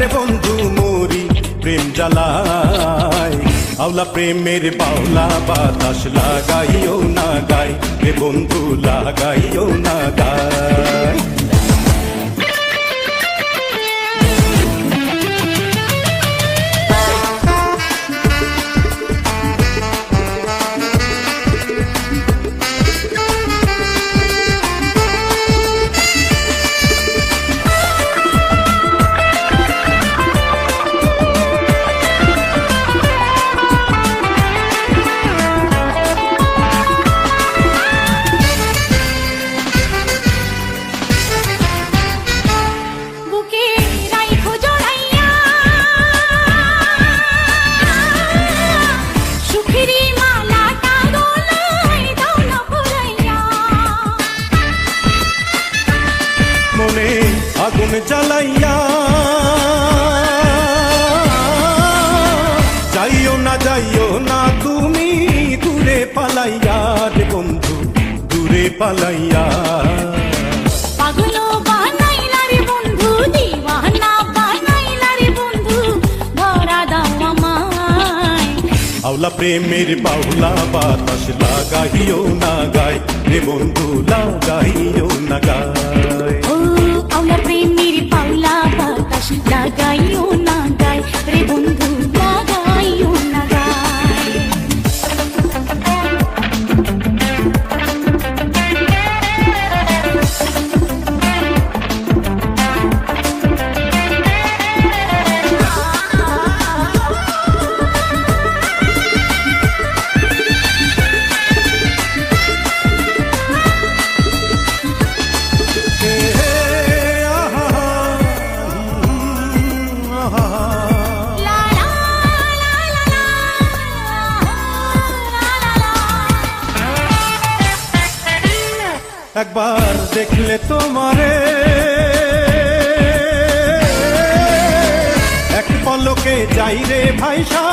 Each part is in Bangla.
রে বন্ধু মোরি প্রেম জ্বালায়। আওলা প্রেমের বাউলা বাতাস লাগাইও না গায় রে বন্ধু লাগাইও না গায়। মনে আগুন জ্বালাইয়া যাইও না তুমি দূরে পালাইয়া রে বন্ধু দূরে পালাইয়া। পাগল বানাইলা রে বন্ধু দিওয়ানা বানাইলা রে বন্ধু ধরা দাও আমায়। আওলা প্রেমের বাউলা বাতাস লাগাইও না গায় রে বন্ধু লাগাইও না গায়। আওলা প্রেমের পাউলা বাতাস লাগাইও না গায় রে বন্ধু লাগাইও না গায়। একবার দেখলে তোমারে এক পলকে যাই রে ভাইসা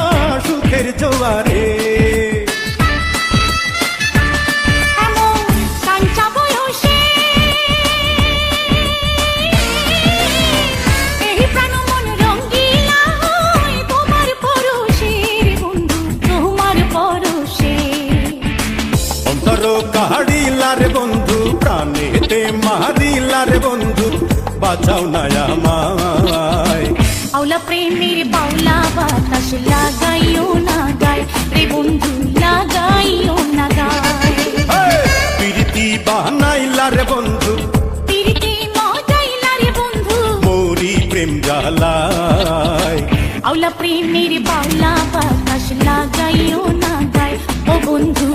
সুখের জোয়ারে। কাহাড়িলা রে বন্ধু প্রাণেতে মারিলা রে বন্ধু বাঁচাও না আমায়। আওলা প্রেমের বাউলা বাতাস লাগাইও না গায় রে বন্ধু লাগাইও না গায়। প্রীতি বানাইলা রে বন্ধু প্রীতি মজাইলা রে বন্ধু মোরি প্রেম জ্বালায়। আওলা প্রেমের বাউলা বাতাস লাগাইও না গায় ও বন্ধু